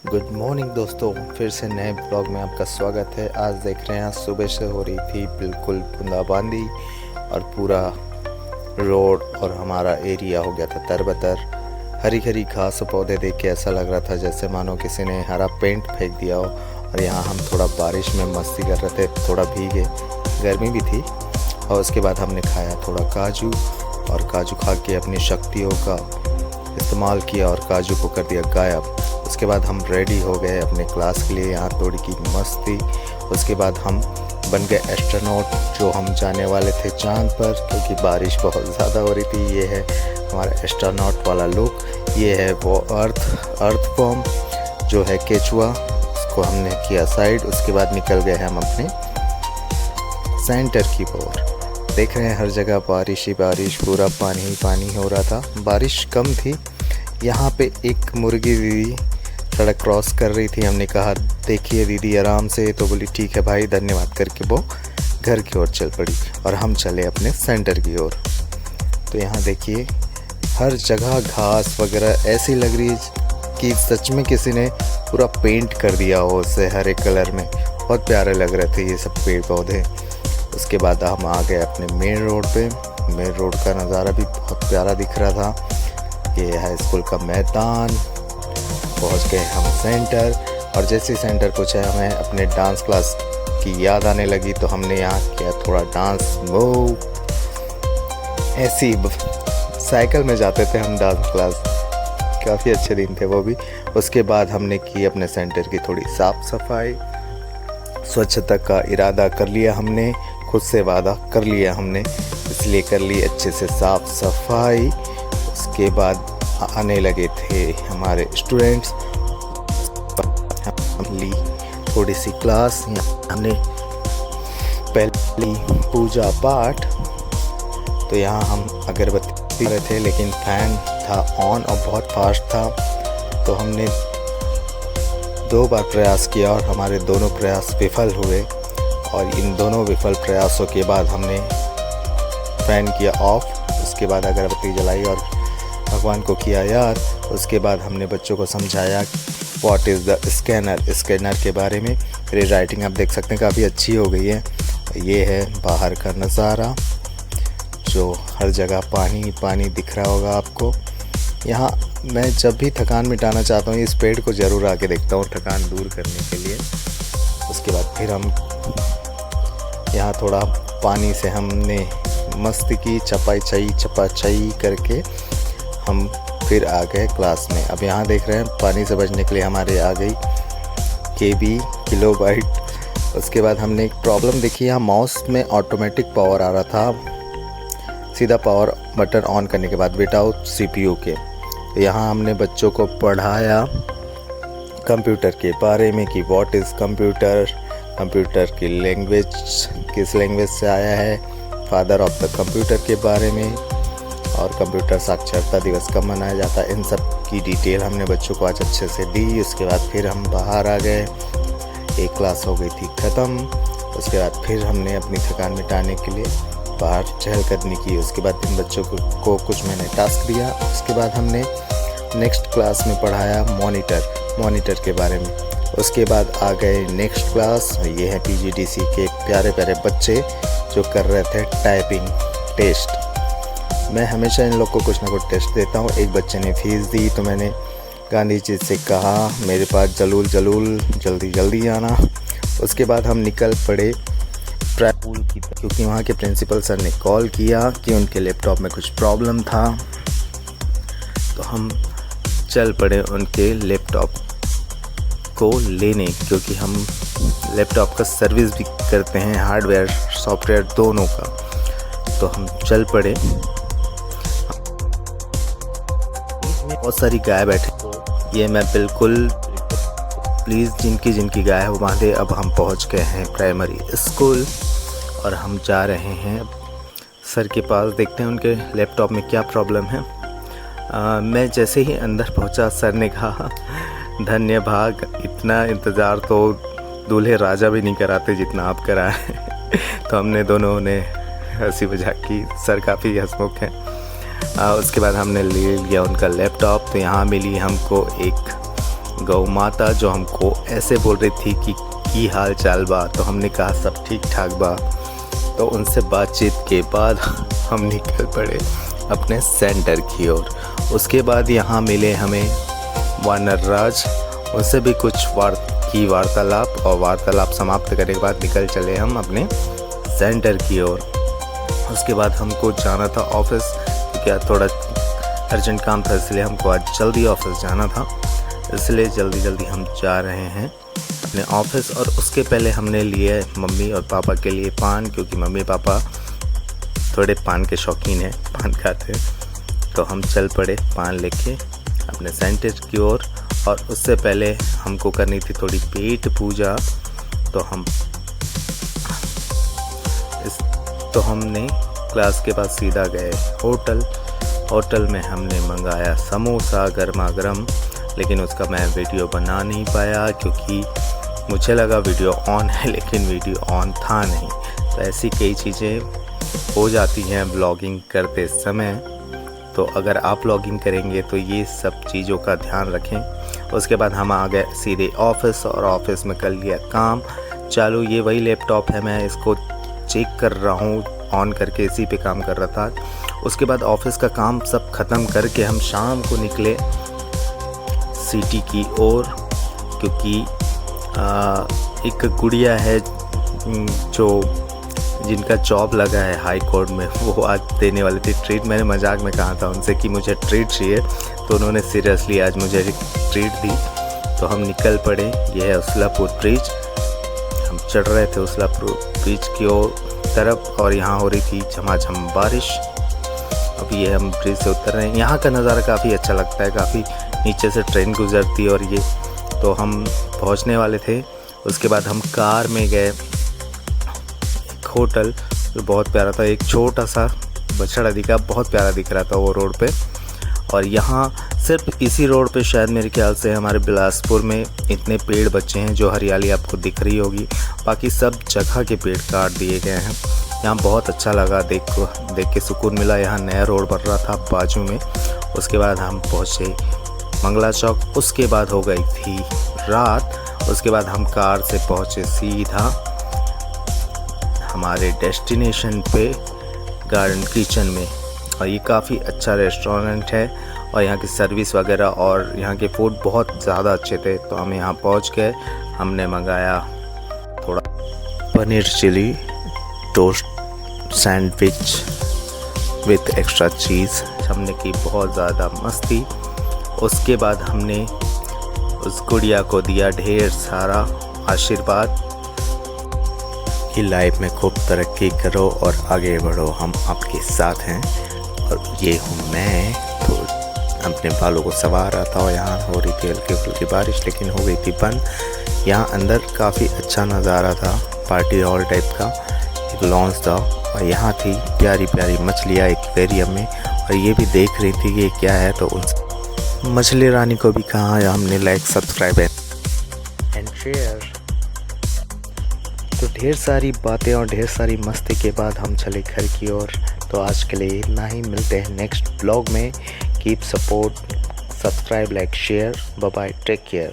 Good morning दोस्तों, फिर से नए ब्लॉग में आपका स्वागत है। आज देख रहे हैं, सुबह से हो रही थी बिल्कुल बूंदाबांदी और पूरा रोड और हमारा एरिया हो गया था तरबतर। हरी हरी घास और पौधे देख के ऐसा लग रहा था जैसे मानो किसी ने हरा पेंट फेंक दिया हो। और यहाँ हम थोड़ा बारिश में मस्ती कर रहे थे, थोड़ा भीगे, गर्मी भी थी। और उसके बाद हमने खाया थोड़ा काजू, और काजू खा के अपनी शक्तियों का इस्तेमाल किया और काजू को कर दिया गायब। उसके बाद हम रेडी हो गए अपने क्लास के लिए, यहाँ थोड़ी की मस्ती। उसके बाद हम बन गए एस्ट्रोनॉट, जो हम जाने वाले थे चांद पर, क्योंकि बारिश बहुत ज़्यादा हो रही थी। ये है हमारा एस्ट्रोनॉट वाला लुक। ये है वो अर्थ फॉर्म जो है केचुआ, उसको हमने किया साइड। उसके बाद निकल गए हम अपने सेंटर की ओर। देख रहे हैं हर जगह बारिश ही बारिश, पूरा पानी ही पानी हो रहा था। बारिश कम थी। यहाँ पे एक मुर्गी दीदी सड़क क्रॉस कर रही थी। हमने कहा देखिए दीदी आराम से, तो बोली ठीक है भाई धन्यवाद करके वो घर की ओर चल पड़ी और हम चले अपने सेंटर की ओर। तो यहाँ देखिए हर जगह घास वगैरह ऐसी लग रही है कि सच में किसी ने पूरा पेंट कर दिया हो उसे हरे कलर में। बहुत प्यारे लग रहे थे ये सब पेड़ पौधे। उसके बाद हम आ गए अपने मेन रोड पे। मेन रोड का नज़ारा भी बहुत प्यारा दिख रहा था। ये है स्कूल का मैदान। पहुंच गए हम सेंटर, और जैसे सेंटर पहुंचे हमें अपने डांस क्लास की याद आने लगी। तो हमने यहाँ किया थोड़ा डांस मूव। ऐसी साइकिल में जाते थे हम डांस क्लास, काफ़ी अच्छे दिन थे वो भी। उसके बाद हमने की अपने सेंटर की थोड़ी साफ सफाई, स्वच्छता का इरादा कर लिया हमने, खुद से वादा कर लिया हमने, इसलिए कर ली अच्छे से साफ सफाई। उसके बाद आने लगे थे हमारे स्टूडेंट्स। हम ली थोड़ी सी क्लास, हमने पहली पूजा पाठ। तो यहाँ हम अगरबत्ती रहे थे, लेकिन फैन था ऑन और बहुत फास्ट था। तो हमने 2 बार प्रयास किया और हमारे दोनों प्रयास विफल हुए। और इन दोनों विफल प्रयासों के बाद हमने फैन किया ऑफ। उसके बाद अगरबत्ती जलाई और भगवान को किया याद। उसके बाद हमने बच्चों को समझाया व्हाट इज़ द स्कैनर के बारे में। मेरी राइटिंग आप देख सकते हैं काफ़ी अच्छी हो गई है। ये है बाहर का नज़ारा, जो हर जगह पानी पानी दिख रहा होगा आपको। यहाँ मैं जब भी थकान मिटाना चाहता हूँ इस पेड़ को ज़रूर आके देखता हूँ थकान दूर करने के लिए। उसके बाद फिर हम यहाँ थोड़ा पानी से हमने मस्ती की, चपाचाई करके हम फिर आ गए क्लास में। अब यहाँ देख रहे हैं पानी से बचने के लिए हमारे आ गई KB किलोबाइट। उसके बाद हमने एक प्रॉब्लम देखी, यहाँ माउस में ऑटोमेटिक पावर आ रहा था, सीधा पावर बटन ऑन करने के बाद विदाउट CPU के। तो यहाँ हमने बच्चों को पढ़ाया कंप्यूटर के बारे में कि व्हाट इज़ कंप्यूटर, कंप्यूटर की लैंग्वेज किस लैंग्वेज से आया है, फादर ऑफ द कंप्यूटर के बारे में, और कंप्यूटर साक्षरता दिवस कब मनाया जाता है, इन सब की डिटेल हमने बच्चों को आज अच्छे से दी। उसके बाद फिर हम बाहर आ गए, एक क्लास हो गई थी ख़त्म। उसके बाद फिर हमने अपनी थकान मिटाने के लिए बाहर चहलकदमी की। उसके बाद इन बच्चों को कुछ मैंने टास्क दिया। उसके बाद हमने नेक्स्ट क्लास में पढ़ाया मॉनिटर के बारे में। उसके बाद आ गए नेक्स्ट क्लास। ये है PGDC के प्यारे प्यारे बच्चे जो कर रहे थे टाइपिंग टेस्ट। मैं हमेशा इन लोग को कुछ ना कुछ टेस्ट देता हूँ। एक बच्चे ने फीस दी तो मैंने गांधी जी से कहा मेरे पास जल्दी जल्दी आना। उसके बाद हम निकल पड़े स्कूल की, क्योंकि वहाँ के प्रिंसिपल सर ने कॉल किया कि उनके लैपटॉप में कुछ प्रॉब्लम था। तो हम चल पड़े उनके लैपटॉप को लेने, क्योंकि हम लैपटॉप का सर्विस भी करते हैं, हार्डवेयर सॉफ्टवेयर दोनों का। तो हम चल पड़े। बहुत सारी गाय बैठे, ये मैं बिल्कुल प्लीज़ जिनकी गाय हो बांधे। अब हम पहुंच गए हैं प्राइमरी स्कूल और हम जा रहे हैं सर के पास, देखते हैं उनके लैपटॉप में क्या प्रॉब्लम है। मैं जैसे ही अंदर पहुंचा सर ने कहा धन्य भाग, इतना इंतज़ार तो दूल्हे राजा भी नहीं कराते जितना आप कराएं। तो हमने दोनों ने हंसी मजाक की, सर काफ़ी हंसमुख हैं। उसके बाद हमने ले लिया उनका लैपटॉप। तो यहाँ मिली हमको एक गौ माता जो हमको ऐसे बोल रही थी कि की हाल चाल बा, तो हमने कहा सब ठीक ठाक बा। तो उनसे बातचीत के बाद हम निकल पड़े अपने सेंटर की ओर। उसके बाद यहाँ मिले हमें वानर राज, उनसे भी कुछ वार्तालाप, और वार्तालाप समाप्त करने के बाद निकल चले हम अपने सेंटर की ओर। उसके बाद हमको जाना था ऑफिस, क्योंकि थोड़ा अर्जेंट काम था, इसलिए हमको आज जल्दी ऑफिस जाना था, इसलिए जल्दी हम जा रहे हैं अपने ऑफिस। और उसके पहले हमने लिए मम्मी और पापा के लिए पान, क्योंकि मम्मी पापा थोड़े पान के शौकीन हैं, पान खाते हैं। तो हम चल पड़े पान लेके अपने सेंटर की ओर। और उससे पहले हमको करनी थी थोड़ी पेट पूजा, तो हमने क्लास के बाद सीधा गए होटल में हमने मंगाया समोसा गर्मा गर्म, लेकिन उसका मैं वीडियो बना नहीं पाया, क्योंकि मुझे लगा वीडियो ऑन है, लेकिन वीडियो ऑन था नहीं। तो ऐसी कई चीज़ें हो जाती हैं ब्लॉगिंग करते समय, तो अगर आप ब्लॉगिंग करेंगे तो ये सब चीज़ों का ध्यान रखें। उसके बाद हम आ गए सीधे ऑफिस, और ऑफिस में कर लिया काम चालू। ये वही लैपटॉप है, मैं इसको चेक कर रहा हूँ, ऑन करके इसी पे काम कर रहा था। उसके बाद ऑफिस का काम सब ख़त्म करके हम शाम को निकले सिटी की ओर, क्योंकि एक गुड़िया है जिनका जॉब लगा है हाई कोर्ट में, वो आज देने वाले थे ट्रीट। मैंने मजाक में कहा था उनसे कि मुझे ट्रीट चाहिए, तो उन्होंने सीरियसली आज मुझे ट्रीट दी। तो हम निकल पड़े, ये है उसलापुर ब्रिज। हम चढ़ रहे थे उसलापुर ब्रिज की ओर तरफ, और यहाँ हो रही थी झमाझम बारिश। अब ये हम ब्रिज से उतर रहे हैं। यहाँ का नज़ारा काफ़ी अच्छा लगता है, काफ़ी नीचे से ट्रेन गुजरती है, और ये तो हम पहुँचने वाले थे। उसके बाद हम कार में गए एक होटल, जो बहुत प्यारा था, एक छोटा सा बछड़ा दिखा, बहुत प्यारा दिख रहा था वो रोड पे। और यहाँ सिर्फ इसी रोड पे शायद मेरे ख्याल से हमारे बिलासपुर में इतने पेड़ बचे हैं, जो हरियाली आपको दिख रही होगी, बाकी सब जगह के पेड़ काट दिए गए हैं। यहाँ बहुत अच्छा लगा, देख के सुकून मिला। यहाँ नया रोड बन रहा था बाजू में। उसके बाद हम पहुँचे मंगला चौक। उसके बाद हो गई थी रात। उसके बाद हम कार से पहुँचे सीधा हमारे डेस्टिनेशन पे गार्डन किचन में, और ये काफ़ी अच्छा रेस्टोरेंट है, और यहाँ की सर्विस वगैरह और यहाँ के फूड बहुत ज़्यादा अच्छे थे। तो हम यहाँ पहुँच गए। हमने मंगाया थोड़ा paneer chilli toast sandwich with extra cheese. हमने की बहुत ज़्यादा मस्ती। उसके बाद हमने उस गुड़िया को दिया ढेर सारा आशीर्वाद कि लाइफ में खूब तरक्की करो और आगे बढ़ो, हम आपके साथ हैं। और ये हूँ मैं। तो अपने बालों को संवार रहा था, और यहाँ हो रही थी हल्की फुल्की बारिश, लेकिन हो गई थी बंद। यहाँ अंदर काफ़ी अच्छा नज़ारा था, पार्टी हॉल टाइप का, एक लॉन्च था, और यहाँ थी प्यारी प्यारी मछलियाँ एक्वेरियम में, और ये भी देख रही थी कि ये क्या है। तो उन मछली रानी को भी कहा हमने लाइक सब्सक्राइब एंड शेयर। तो ढेर सारी बातें और ढेर सारी मस्ती के बाद हम चले घर की ओर। तो आज के लिए इतना ही, मिलते हैं नेक्स्ट ब्लॉग में। Keep support, subscribe, like, share. Bye bye, take care.